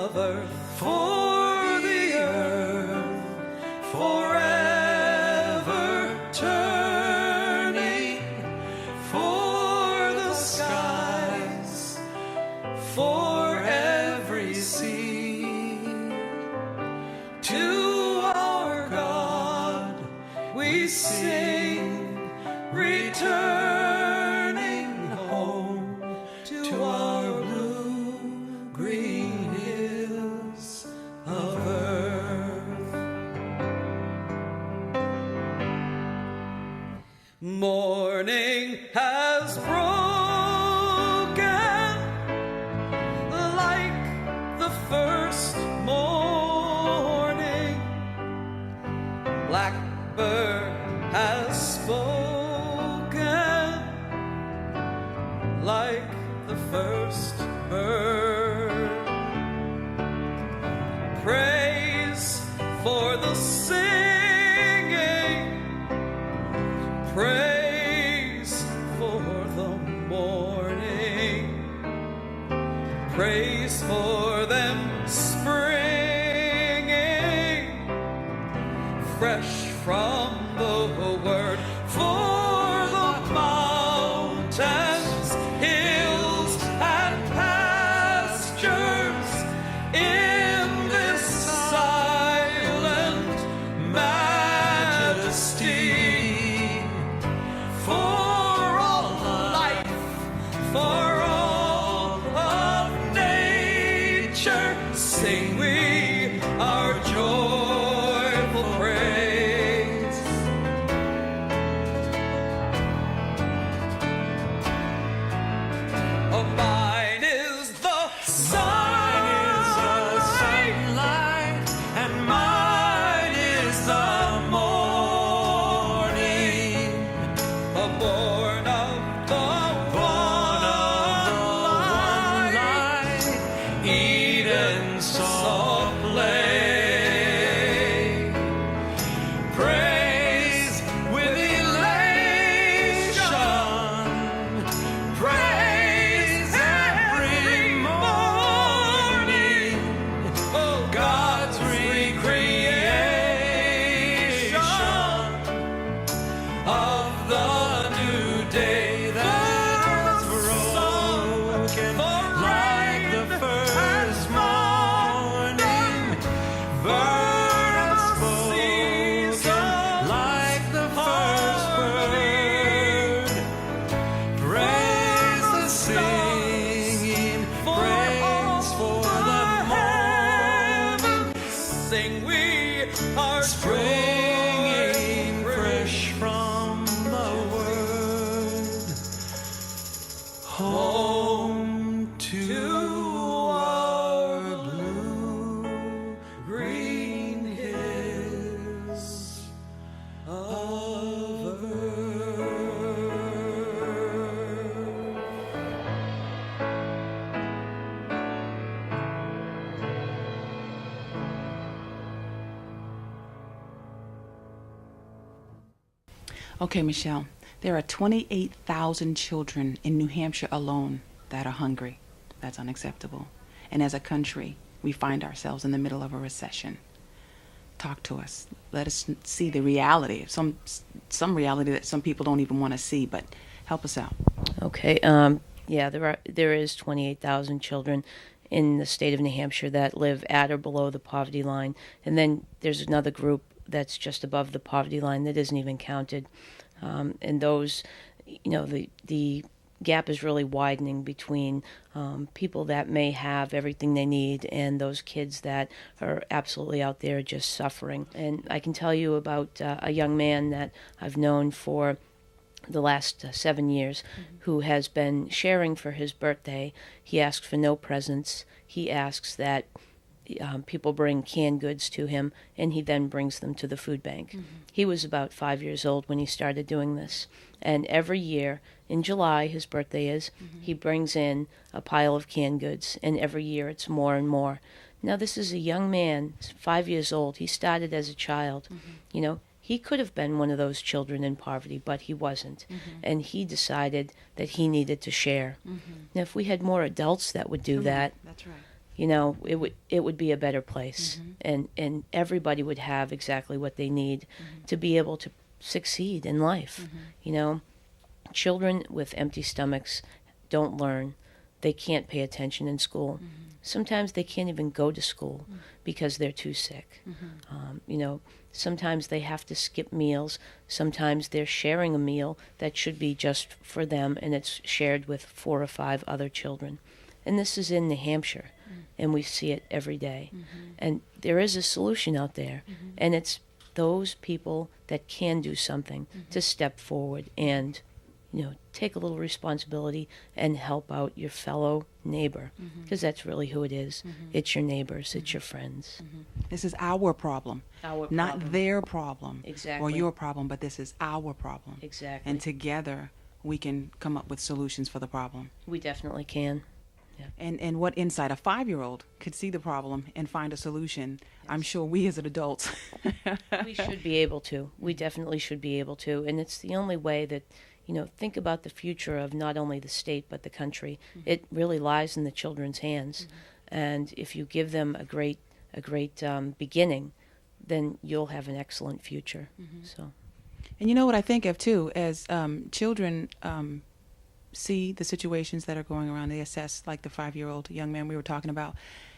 of earth, for the earth forever turning, for the skies, for every sea. To our God we sing, returning home to our blue-green hills of earth. Morning has broken like the first morning. Blackbird has spoken like the first bird. Praise for the singing, praise for the morning, praise for them springing fresh from the word, for the mountains, hills, and pastures in this silent majesty, for all life, for all of nature, sing we our joyful praise. Oh, mine is the sunlight, and mine is the morning, born of the one light, Eden saw play. Praise with elation, praise every morning, oh, God's recreation of the new day that's broken like the first morning. Birds spoken like the first bird. Praise the singing, praise for the morning. Sing we are springing fresh from the word, home to our blue-green hills of earth. Okay, Michelle, there are 28,000 children in New Hampshire alone that are hungry. That's unacceptable. And as a country, we find ourselves in the middle of a recession. Talk to us. Let us see the reality, some reality that some people don't even want to see, but help us out. Okay. Yeah, there is 28,000 children in the state of New Hampshire that live at or below the poverty line, and then there's another group that's just above the poverty line that isn't even counted. And those, the gap is really widening between people that may have everything they need and those kids that are absolutely out there just suffering. And I can tell you about a young man that I've known for the last 7 years who has been sharing for his birthday. He asks for no presents. He asks that people bring canned goods to him, and he then brings them to the food bank. He was about 5 years old when he started doing this. And every year, in July, his birthday is, he brings in a pile of canned goods, and every year it's more and more. Now, this is a young man, 5 years old. He started as a child. He could have been one of those children in poverty, but he wasn't. And he decided that he needed to share. Now, if we had more adults that would do that, That's right. you know, it would be a better place, and everybody would have exactly what they need to be able to succeed in life. You know, children with empty stomachs don't learn. They can't pay attention in school. Sometimes they can't even go to school because they're too sick. You know, sometimes they have to skip meals. Sometimes they're sharing a meal that should be just for them, and it's shared with 4 or 5 other children. And this is in New Hampshire, and we see it every day. And there is a solution out there, and it's those people that can do something to step forward and, you know, take a little responsibility and help out your fellow neighbor, because that's really who it is. It's your neighbors, it's your friends. This is our problem, not problem. their problem or Exactly. your problem, but this is our problem. Exactly. And together we can come up with solutions for the problem. We definitely can. And what insight a 5-year-old could see the problem and find a solution, I'm sure we as adults. We should be able to. We definitely should be able to. And it's the only way that, you know, think about the future of not only the state but the country. It really lies in the children's hands. And if you give them a great beginning, then you'll have an excellent future. So. And you know what I think of too, as children see the situations that are going around, they assess, like the 5-year-old young man we were talking about,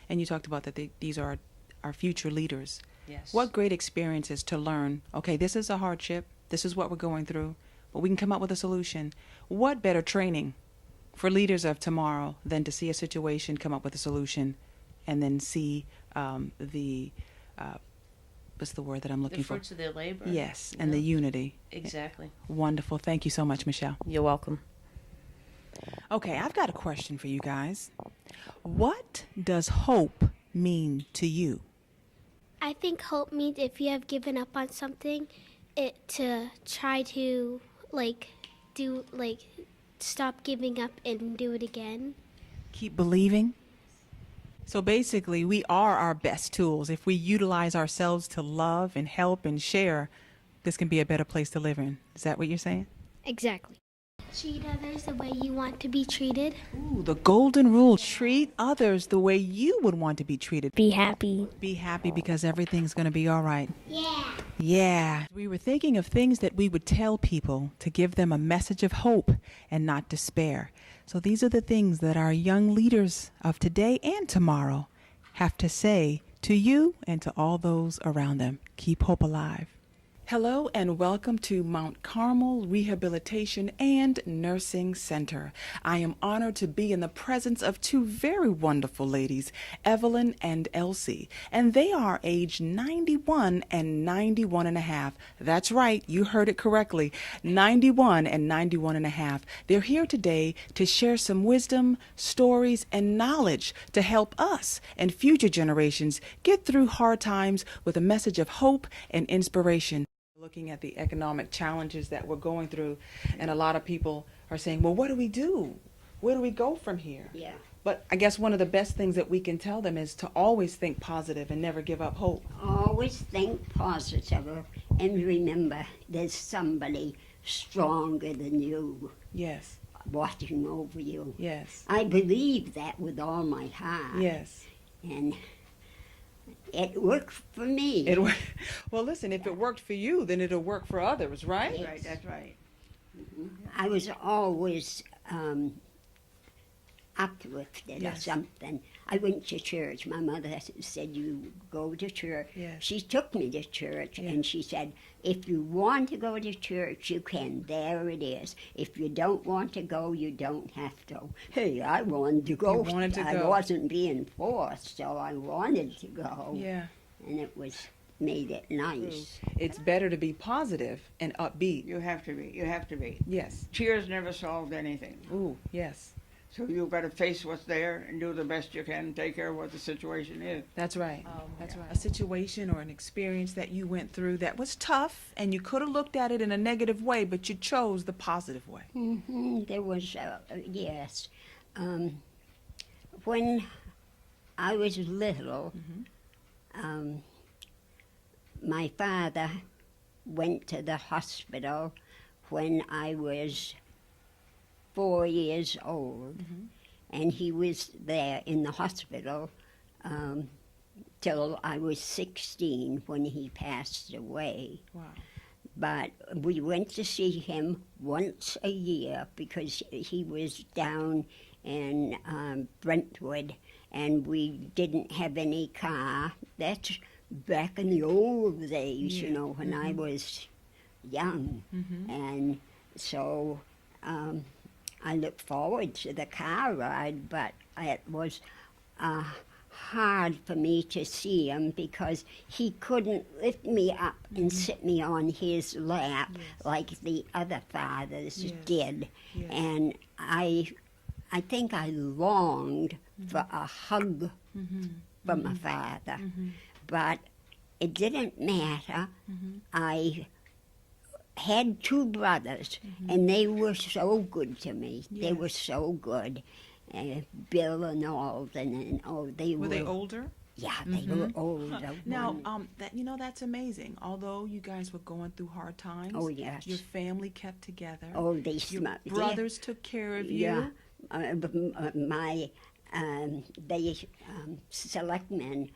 and you talked about that these are our future leaders. Yes. What great experiences to learn, okay, this is a hardship, this is what we're going through, but we can come up with a solution. What better training for leaders of tomorrow than to see a situation, come up with a solution, and then see what's the word that I'm looking The for? fruits of their labor. Yes, and the unity. Exactly. Wonderful. Thank you so much, Michelle. You're welcome. Okay, I've got a question for you guys. What does hope mean to you? I think hope means if you have given up on something, it to try to stop giving up and do it again. Keep believing. So basically, we are our best tools. If we utilize ourselves to love and help and share, this can be a better place to live in. Is that what you're saying? Exactly. Treat others the way you want to be treated. Ooh, the golden rule: treat others the way you would want to be treated. Be happy. Be happy because everything's going to be all right. Yeah. Yeah. We were thinking of things that we would tell people to give them a message of hope and not despair. So these are the things that our young leaders of today and tomorrow have to say to you and to all those around them. Keep hope alive. Hello and welcome to Mount Carmel Rehabilitation and Nursing Center. I am honored to be in the presence of 2 very wonderful ladies, Evelyn and Elsie, and they are age 91 and 91 and a half. That's right, you heard it correctly, 91 and 91 and a half. They're here today to share some wisdom, stories, and knowledge to help us and future generations get through hard times with a message of hope and inspiration. Looking at the economic challenges that we're going through, and a lot of people are saying, well, what do we do? Where do we go from here? Yeah. But I guess one of the best things that we can tell them is to always think positive and never give up hope. Always think positive and remember there's somebody stronger than you Yes, watching over you. yes, I believe that with all my heart. yes. And it worked for me. Well, listen, if it worked for you, then it'll work for others, right? Yes. Right, that's right. I was always uplifted Yes. or something. I went to church. My mother said, you go to church. Yes. She took me to church Yeah. and she said, if you want to go to church, you can. There it is. If you don't want to go, you don't have to. Hey, I wanted to go. You wanted to I go. wasn't being forced, so I wanted to go. Yeah. And it made it nice. It's better to be positive and upbeat. You have to be. You have to be. Yes. Tears never solved anything. Ooh, yes. So you've got to face what's there and do the best you can, take care of what the situation is. That's right. That's right. A situation or an experience that you went through that was tough, and you could have looked at it in a negative way, but you chose the positive way. There was, yes. When I was little, my father went to the hospital when I was 4 years old, and he was there in the hospital till I was 16 when he passed away. Wow. But we went to see him once a year because he was down in Brentwood, and we didn't have any car. That's back in the old days, you know, when I was young. And so I looked forward to the car ride, but it was hard for me to see him because he couldn't lift me up and sit me on his lap like the other fathers did. And I think I longed for a hug from a father, but it didn't matter. I had two brothers, and they were so good to me. They were so good. Bill and Alden, and they were. Were they older? Yeah, they were older. Now, that's amazing. Although you guys were going through hard times, Oh, yes. your family kept together. Oh, they Your smart. brothers took care of you. Yeah, selectmen,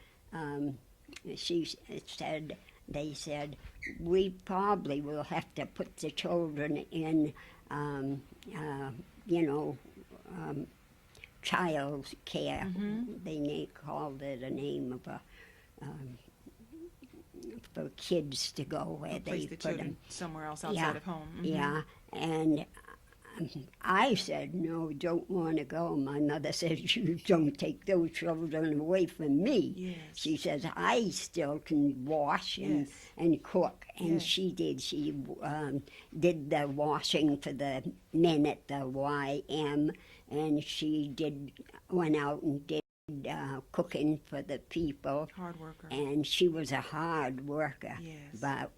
they said, we probably will have to put the children in, child care. They called it a name of for kids to go where Place they the put children them. somewhere else outside of home. Yeah, and I said, no, don't want to go. My mother says, you don't take those children away from me. Yes. She says, I still can wash and cook. And Yes. she did. She did the washing for the men at the YM, and she went out and did cooking for the people. Hard worker. And she was a hard worker. Yes. But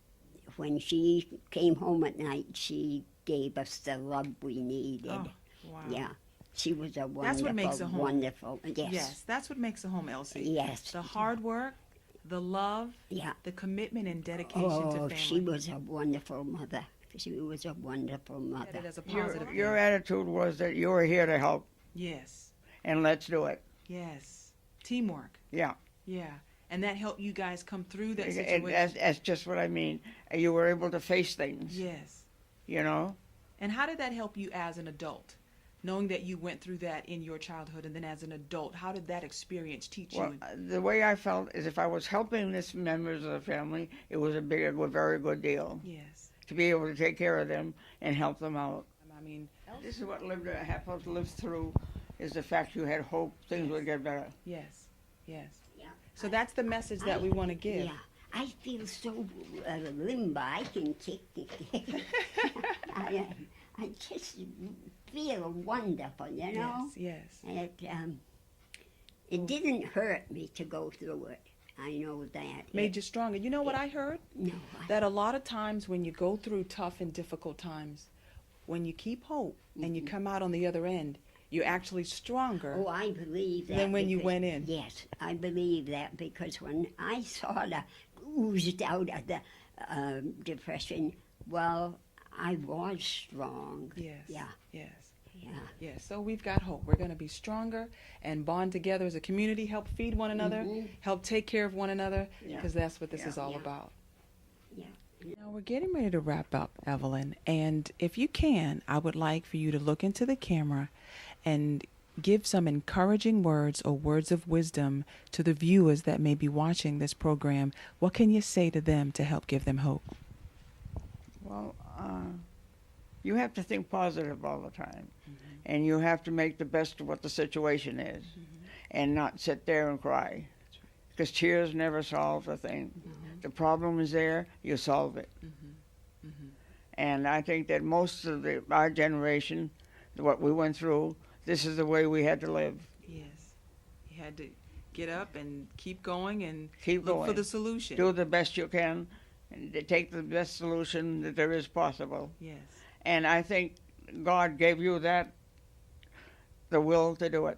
when she came home at night, she gave us the love we needed. Oh, wow. Yeah. She was a wonderful, That's what makes a home. wonderful, yes. Yes, that's what makes a home, Elsie. Yes. The hard work, the love, Yeah. the commitment and dedication to Oh, family. she was a wonderful mother. She was a wonderful Look mother. at it as a positive. Your attitude was that you were here to help, Yes, and let's do it. yes. Teamwork. Yeah. Yeah. And that helped you guys come through that And situation. that's just what I mean. You were able to face things, Yes. you know? And how did that help you as an adult? Knowing that you went through that in your childhood and then as an adult, how did that experience teach Well, you? the way I felt is if I was helping this members of the very good deal Yes. to be able to take care of them and help them out. I mean, This is what Hatfield lived through, is the fact you had hope things would get better. yes, yes. Yeah. So that's the message that we want to give. Yeah. I feel so limber. I can kick. I just feel wonderful, you know? Yes, yes. It didn't hurt me to go through it. I know that. Made you stronger. You know what I heard? No. That a lot of times when you go through tough and difficult times, when you keep hope and you come out on the other end, you're actually stronger. Oh, I believe that. Than when you because- went in. Yes, I believe that because when I sort of oozed out of the depression, well, I was strong. Yes. Yeah. Yes. Yeah. Yes. So we've got hope. We're going to be stronger and bond together as a community, help feed one another, help take care of one another, Yeah. because that's what this Yeah. is all Yeah. about. Yeah. Now we're getting ready to wrap up, Evelyn, and if you can, I would like for you to look into the camera and give some encouraging words or words of wisdom to the viewers that may be watching this program. What can you say to them to help give them hope? Well, you have to think positive all the time, and you have to make the best of what the situation is, and not sit there and cry, because tears never solve a thing. The problem is there, you solve it. And I think that most of our generation, what we went through, this is the way we had to live. Yes. You had to get up and keep going and Keep look for going. the solution. Do the best you can, and take the best solution that there is possible. Yes. And I think God gave you the will to do it.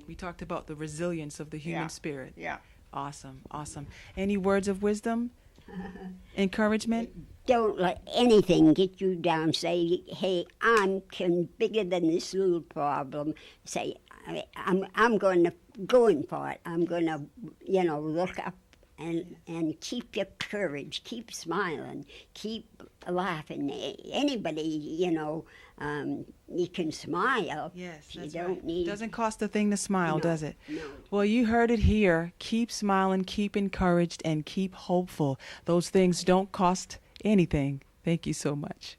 We talked about the resilience of the human Yeah. spirit. Yeah. Awesome. Awesome. Any words of wisdom? Encouragement? Don't let anything get you down. Say, hey, I'm bigger than this little problem. Say, I'm going to going for it. I'm going to, look up and keep your courage, keep smiling, keep laughing. Anybody, you can smile. Yes, you that's don't right. need. Doesn't cost a thing to smile, No, does it? no. Well, you heard it here. Keep smiling, keep encouraged, and keep hopeful. Those things don't cost anything. Thank you so much.